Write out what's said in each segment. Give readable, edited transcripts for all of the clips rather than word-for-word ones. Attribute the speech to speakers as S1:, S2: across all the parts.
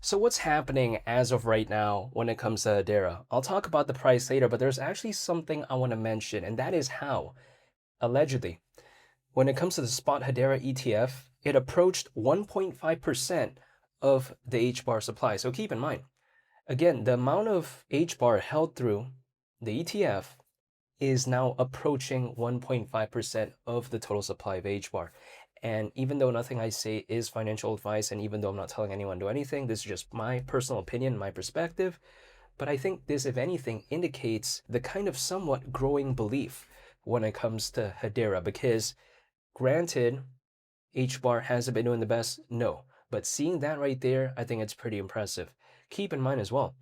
S1: So what's happening as of right now when it comes to Hedera? I'll talk about the price later, but there's actually something I want to mention, and that is how, allegedly, when it comes to the spot Hedera ETF, it approached 1.5% of the HBAR supply. So keep in mind, again, the amount of HBAR held through the ETF is now approaching 1.5% of the total supply of HBAR. And even though nothing I say is financial advice, and even though I'm not telling anyone to do anything, this is just my personal opinion, my perspective. But I think this, if anything, indicates the kind of somewhat growing belief when it comes to Hedera. Because granted, HBAR hasn't been doing the best, no. But seeing that right there, I think it's pretty impressive. Keep in mind as well,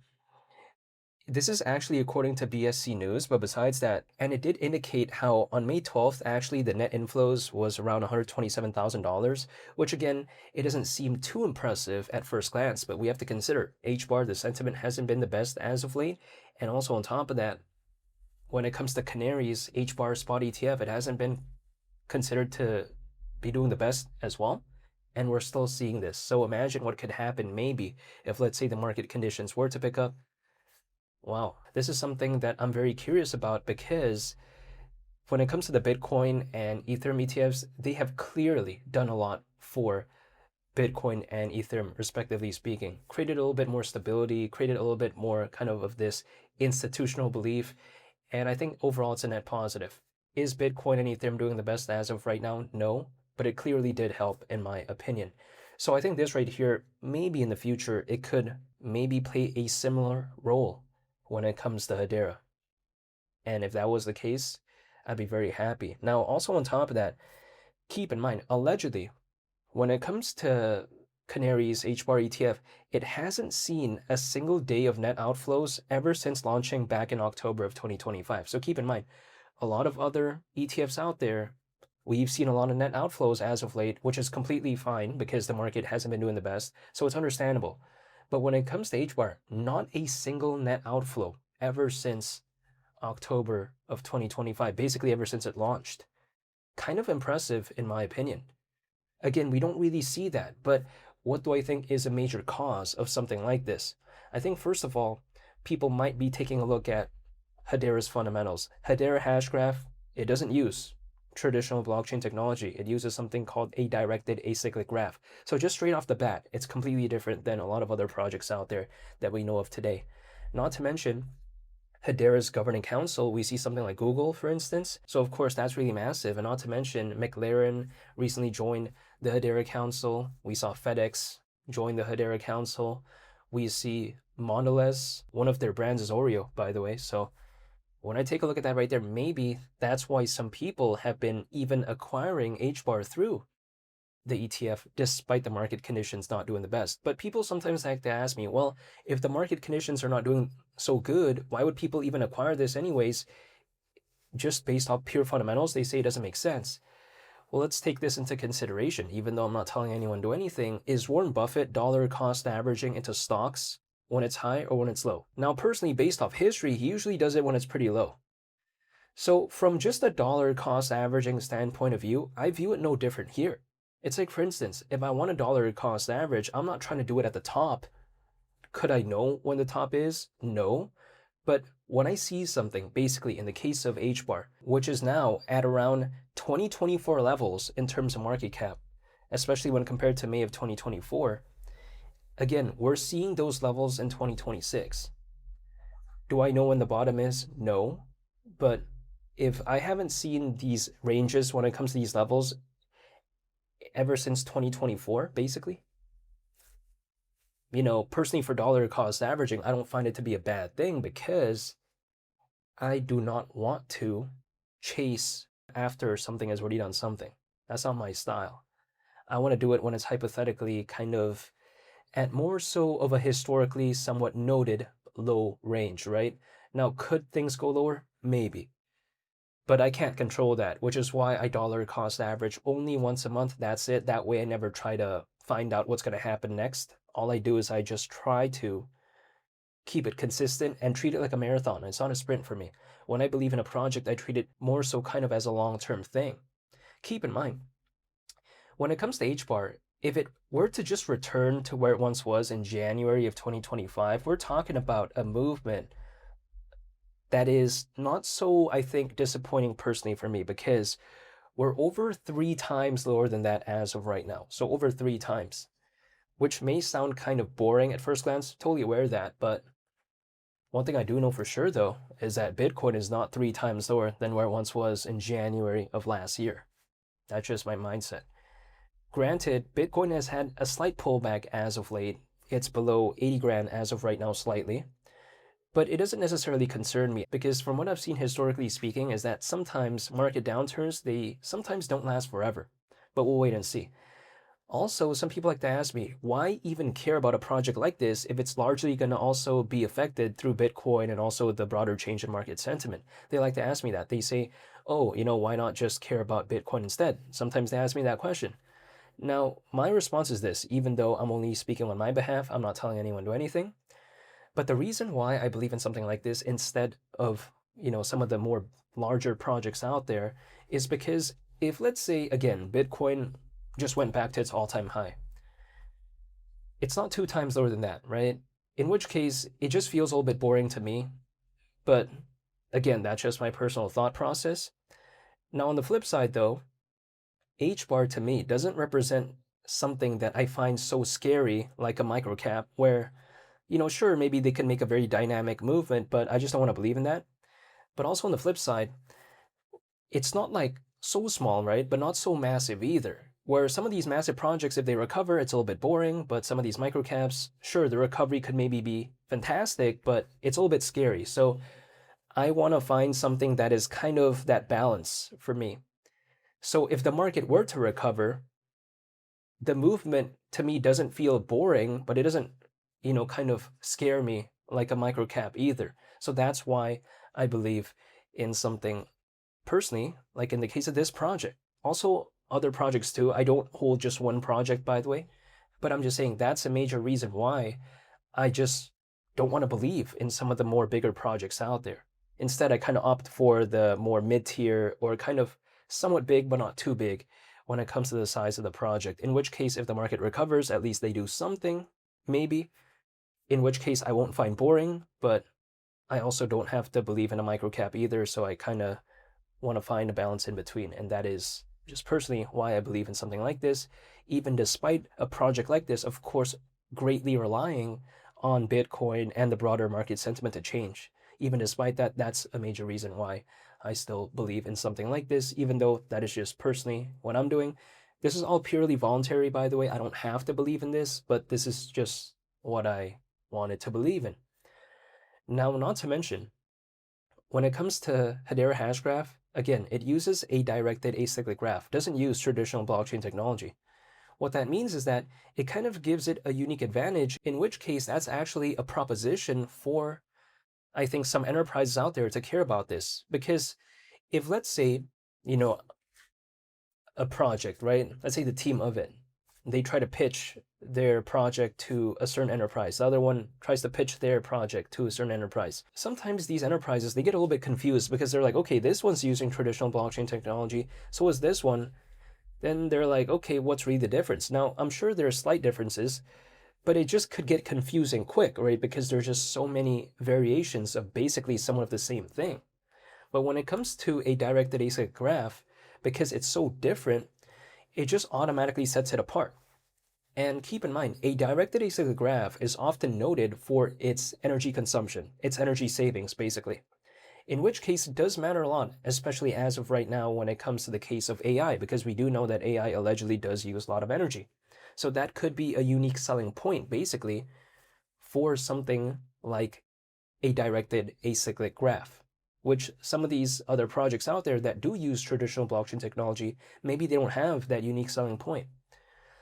S1: this is actually according to BSC News, but besides that, and it did indicate how on May 12th, actually, the net inflows was around $127,000, which again, it doesn't seem too impressive at first glance, but we have to consider HBAR, the sentiment hasn't been the best as of late. And also on top of that, when it comes to Canary's HBAR spot ETF, it hasn't been considered to be doing the best as well. And we're still seeing this. So imagine what could happen maybe if, let's say, the market conditions were to pick up. Wow, this is something that I'm very curious about because when it comes to the Bitcoin and Ethereum ETFs, they have clearly done a lot for Bitcoin and Ethereum, respectively speaking. Created a little bit more stability, created a little bit more kind of this institutional belief. And I think overall it's a net positive. Is Bitcoin and Ethereum doing the best as of right now? No, but it clearly did help in my opinion. So I think this right here, maybe in the future, it could maybe play a similar role when it comes to Hedera. And if that was the case, I'd be very happy. Now, also on top of that, keep in mind, allegedly, when it comes to Canary's HBAR ETF, it hasn't seen a single day of net outflows ever since launching back in October of 2025. So keep in mind, a lot of other ETFs out there, we've seen a lot of net outflows as of late, which is completely fine because the market hasn't been doing the best. So it's understandable. But when it comes to HBAR, not a single net outflow ever since October of 2025, basically ever since it launched. Kind of impressive in my opinion. Again, we don't really see that, but what do I think is a major cause of something like this? I think first of all, people might be taking a look at Hedera's fundamentals. Hedera Hashgraph, it doesn't use traditional blockchain technology. It uses something called a directed acyclic graph. So just straight off the bat, it's completely different than a lot of other projects out there that we know of today. Not to mention, Hedera's governing council, we see something like Google, for instance. So of course, that's really massive. And not to mention, McLaren recently joined the Hedera council. We saw FedEx join the Hedera council. We see Mondelez, one of their brands is Oreo, by the way. So when I take a look at that right there, maybe that's why some people have been even acquiring HBAR through the ETF despite the market conditions not doing the best. But people sometimes like to ask me, well, if the market conditions are not doing so good, why would people even acquire this anyways? Just based off pure fundamentals, they say it doesn't make sense. Well, let's take this into consideration, even though I'm not telling anyone to do anything. Is Warren Buffett dollar cost averaging into stocks when it's high or when it's low? Now, personally, based off history, he usually does it when it's pretty low. So from just a dollar cost averaging standpoint of view, I view it no different here. It's like, for instance, if I want a dollar cost average, I'm not trying to do it at the top. Could I know when the top is? No. But when I see something, basically in the case of HBAR, which is now at around 2024 levels in terms of market cap, especially when compared to May of 2024, again, we're seeing those levels in 2026. Do I know when the bottom is? No. But if I haven't seen these ranges when it comes to these levels ever since 2024, basically, personally for dollar cost averaging, I don't find it to be a bad thing because I do not want to chase after something has already done something. That's not my style. I want to do it when it's hypothetically kind of at more so of a historically somewhat noted low range, right? Now, could things go lower? Maybe. But I can't control that, which is why I dollar cost average only once a month. That's it. That way I never try to find out what's going to happen next. All I do is I just try to keep it consistent and treat it like a marathon. It's not a sprint for me. When I believe in a project, I treat it more so kind of as a long-term thing. Keep in mind, when it comes to HBAR, if it were to just return to where it once was in January of 2025, we're talking about a movement that is not so, I think, disappointing personally for me because we're over 3 times lower than that as of right now. So over 3 times, which may sound kind of boring at first glance, totally aware of that. But one thing I do know for sure, though, is that Bitcoin is not 3 times lower than where it once was in January of last year. That's just my mindset. Granted, Bitcoin has had a slight pullback as of late. It's below 80 grand as of right now, slightly. But it doesn't necessarily concern me because from what I've seen historically speaking is that sometimes market downturns, they sometimes don't last forever. But we'll wait and see. Also, some people like to ask me, why even care about a project like this if it's largely going to also be affected through Bitcoin and also the broader change in market sentiment? They like to ask me that. They say, oh, why not just care about Bitcoin instead? Sometimes they ask me that question. Now, my response is this, even though I'm only speaking on my behalf, I'm not telling anyone to do anything. But the reason why I believe in something like this instead of, some of the more larger projects out there is because if, let's say, again, Bitcoin just went back to its all-time high, it's not 2 times lower than that, right? In which case, it just feels a little bit boring to me. But again, that's just my personal thought process. Now, on the flip side, though, HBAR to me doesn't represent something that I find so scary like a microcap where, sure, maybe they can make a very dynamic movement, but I just don't want to believe in that. But also on the flip side, it's not like so small, right? But not so massive either. Where some of these massive projects, if they recover, it's a little bit boring, but some of these microcaps, sure, the recovery could maybe be fantastic, but it's a little bit scary. So I want to find something that is kind of that balance for me. So if the market were to recover, the movement to me doesn't feel boring, but it doesn't, kind of scare me like a microcap either. So that's why I believe in something personally, like in the case of this project. Also, other projects too. I don't hold just one project, by the way, but I'm just saying that's a major reason why I just don't want to believe in some of the more bigger projects out there. Instead, I kind of opt for the more mid-tier or kind of somewhat big, but not too big when it comes to the size of the project. In which case, if the market recovers, at least they do something, maybe. In which case, I won't find boring, but I also don't have to believe in a microcap either. So I kind of want to find a balance in between. And that is just personally why I believe in something like this, even despite a project like this, of course, greatly relying on Bitcoin and the broader market sentiment to change. Even despite that, that's a major reason why I still believe in something like this, even though that is just personally what I'm doing. This is all purely voluntary, by the way. I don't have to believe in this, but this is just what I wanted to believe in. Now, not to mention, when it comes to Hedera Hashgraph, again, it uses a directed acyclic graph, doesn't use traditional blockchain technology. What that means is that it kind of gives it a unique advantage, in which case that's actually a proposition for, I think, some enterprises out there to care about this. Because if, let's say, a project, right? Let's say the team of it, they try to pitch their project to a certain enterprise. The other one tries to pitch their project to a certain enterprise. Sometimes these enterprises, they get a little bit confused because they're like, okay, this one's using traditional blockchain technology, so is this one. Then they're like, okay, what's really the difference? Now, I'm sure there are slight differences, but it just could get confusing quick, right? Because there's just so many variations of basically somewhat of the same thing. But when it comes to a directed acyclic graph, because it's so different, it just automatically sets it apart. And keep in mind, a directed acyclic graph is often noted for its energy consumption, its energy savings, basically. In which case, it does matter a lot, especially as of right now when it comes to the case of AI, because we do know that AI allegedly does use a lot of energy. So that could be a unique selling point, basically, for something like a directed acyclic graph, which some of these other projects out there that do use traditional blockchain technology, maybe they don't have that unique selling point.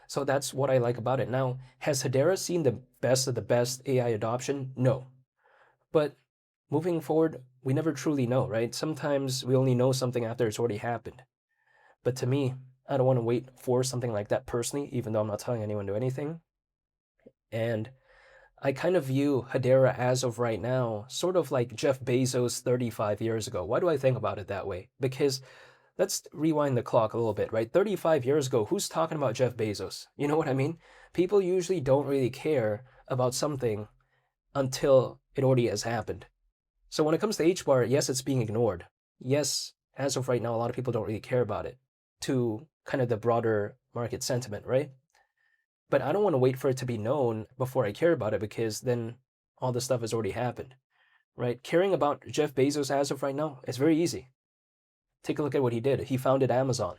S1: So that's what I like about it. Now, has Hedera seen the best of the best AI adoption? No. But moving forward, we never truly know, right? Sometimes we only know something after it's already happened. But to me, I don't want to wait for something like that personally, even though I'm not telling anyone to do anything. And I kind of view Hedera as of right now, sort of like Jeff Bezos 35 years ago. Why do I think about it that way? Because let's rewind the clock a little bit, right? 35 years ago, who's talking about Jeff Bezos? You know what I mean? People usually don't really care about something until it already has happened. So when it comes to HBAR, yes, it's being ignored. Yes, as of right now, a lot of people don't really care about it to kind of the broader market sentiment, right? But I don't want to wait for it to be known before I care about it because then all the stuff has already happened, right? Caring about Jeff Bezos as of right now is very easy. Take a look at what he did. He founded Amazon.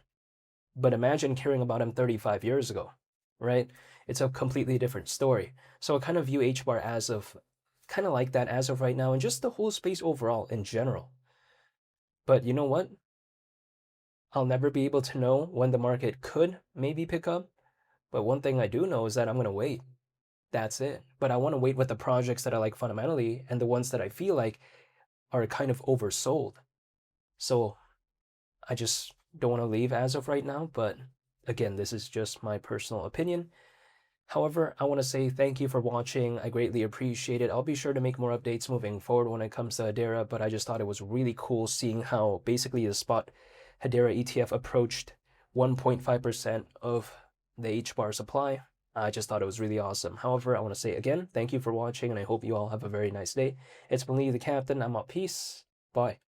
S1: But imagine caring about him 35 years ago, right? It's a completely different story. So I kind of view HBAR as of kind of like that as of right now and just the whole space overall in general. But you know what? I'll never be able to know when the market could maybe pick up. But one thing I do know is that I'm going to wait. That's it. But I want to wait with the projects that I like fundamentally and the ones that I feel like are kind of oversold. So I just don't want to leave as of right now. But again, this is just my personal opinion. However, I want to say thank you for watching. I greatly appreciate it. I'll be sure to make more updates moving forward when it comes to Hedera, but I just thought it was really cool seeing how basically the spot Hedera ETF approached 1.5% of the HBAR supply. I just thought it was really awesome. However, I want to say again, thank you for watching, and I hope you all have a very nice day. It's been Lee the Captain. I'm out. Peace. Bye.